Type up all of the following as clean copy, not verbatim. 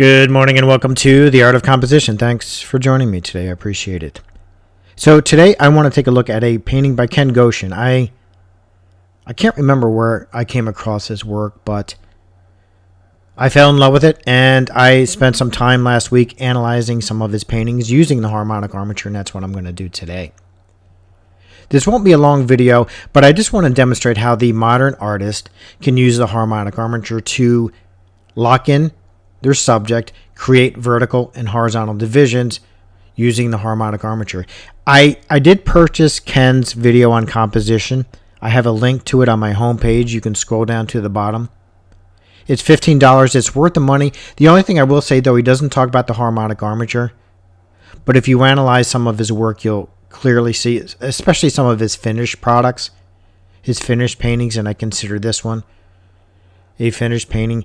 Good morning and welcome to The Art of Composition. Thanks for joining me today. I appreciate it. So today I want to take a look at a painting by Goshen. I can't remember where I came across his work, but I fell in love with it, and I spent some time last week analyzing some of his paintings using the harmonic armature, and that's what I'm going to do today. This won't be a long video, but I just want to demonstrate how the modern artist can use the harmonic armature to lock in their subject, create vertical and horizontal divisions using the harmonic armature. I did purchase Ken's video on composition. I have a link to it on my homepage. You can scroll down to the bottom. It's $15. It's worth the money. The only thing I will say, though, he doesn't talk about the harmonic armature. But if you analyze some of his work, you'll clearly see, especially some of his finished products, his finished paintings, and I consider this one a finished painting.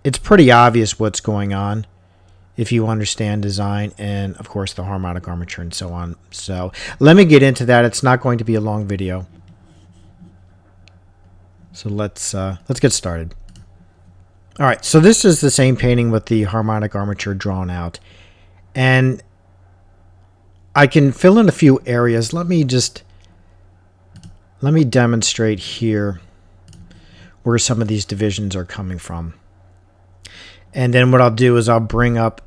It's pretty obvious what's going on if you understand design and, of course, the harmonic armature and so on. So let me get into that. It's not going to be a long video. So let's get started. All right, so this is the same painting with the harmonic armature drawn out. And I can fill in a few areas. Let me demonstrate here where some of these divisions are coming from. And then what I'll do is I'll bring up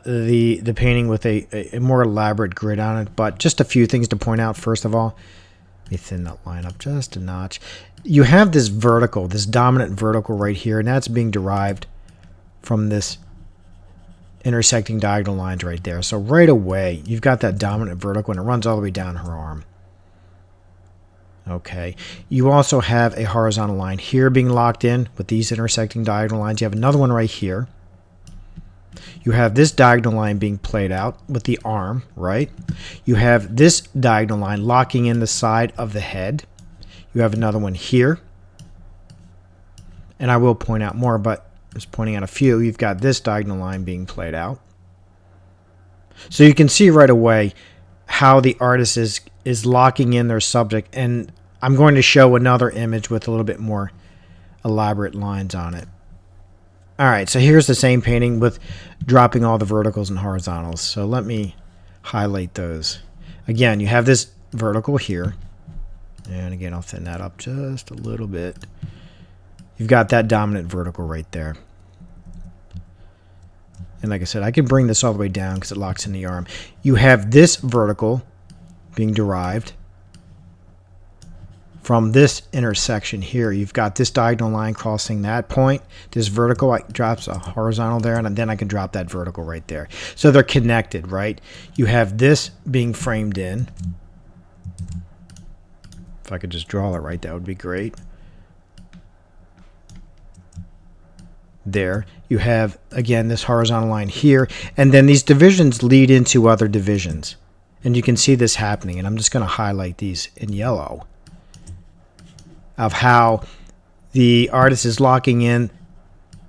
the painting with a more elaborate grid on it. But just a few things to point out. First of all, let me thin that line up just a notch. You have this vertical, this dominant vertical right here, and that's being derived from this intersecting diagonal lines right there. So right away, you've got that dominant vertical, and it runs all the way down her arm. Okay. You also have a horizontal line here being locked in with these intersecting diagonal lines. You have another one right here. You have this diagonal line being played out with the arm, right? You have this diagonal line locking in the side of the head. You have another one here. And I will point out more, but just pointing out a few. You've got this diagonal line being played out. So you can see right away how the artist is locking in their subject. And I'm going to show another image with a little bit more elaborate lines on it. All right, so here's the same painting with dropping all the verticals and horizontals. So let me highlight those. Again, you have this vertical here. And again, I'll thin that up just a little bit. You've got that dominant vertical right there. And like I said, I can bring this all the way down because it locks in the arm. You have this vertical being derived from this intersection here. You've got this diagonal line crossing that point. This vertical drops a horizontal there, and then I can drop that vertical right there. So they're connected, right? You have this being framed in. If I could just draw it right, that would be great. There. You have, again, this horizontal line here, and then these divisions lead into other divisions. And you can see this happening, and I'm just going to highlight these in yellow of how the artist is locking in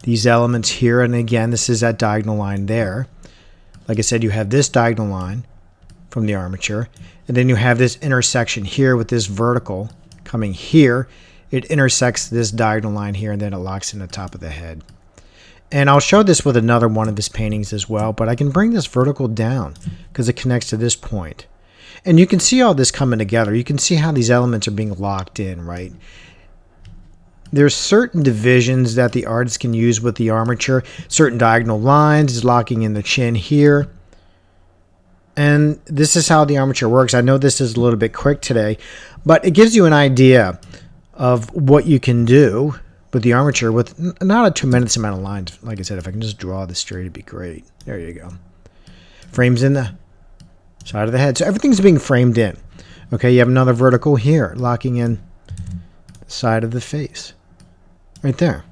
these elements here. And again, this is that diagonal line there. Like I said, you have this diagonal line from the armature, and then you have this intersection here with this vertical coming here. It intersects this diagonal line here, and then it locks in the top of the head. And I'll show this with another one of his paintings as well, but I can bring this vertical down because it connects to this point. And you can see all this coming together. You can see how these elements are being locked in, right? There's certain divisions that the artist can use with the armature. Certain diagonal lines is locking in the chin here. And this is how the armature works. I know this is a little bit quick today, but it gives you an idea of what you can do with the armature with not a tremendous amount of lines. Like I said, if I can just draw this straight, it'd be great. There you go. Frames in the side of the head. So everything's being framed in. Okay, you have another vertical here, locking in the side of the face. Right there.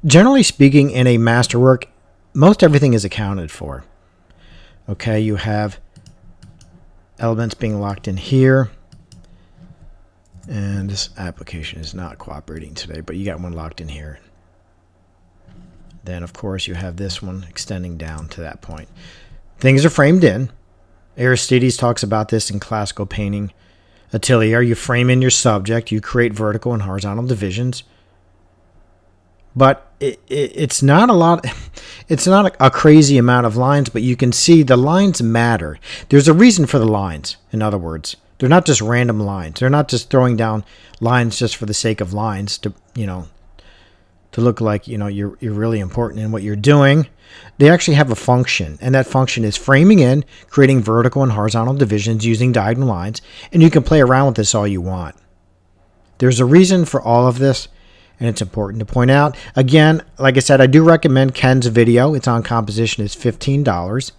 Generally speaking, in a masterwork, most everything is accounted for. Okay, you have elements being locked in here. And this application is not cooperating today, but you got one locked in here. Then, of course, you have this one extending down to that point. Things are framed in. Aristides talks about this in classical painting. Atelier, you frame in your subject. You create vertical and horizontal divisions. But it's not a lot. It's not a crazy amount of lines, but you can see the lines matter. There's a reason for the lines. In other words, they're not just random lines. They're not just throwing down lines just for the sake of lines to, to look like, you're really important in what you're doing. They actually have a function, and that function is framing in, creating vertical and horizontal divisions using diagonal lines, and you can play around with this all you want. There's a reason for all of this, and it's important to point out. Again, like I said, I do recommend Ken's video. It's on composition. It's $15.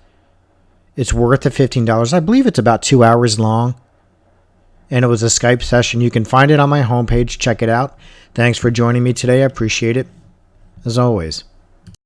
It's worth the $15. I believe it's about 2 hours long, and it was a Skype session. You can find it on my homepage. Check it out. Thanks for joining me today. I appreciate it, as always.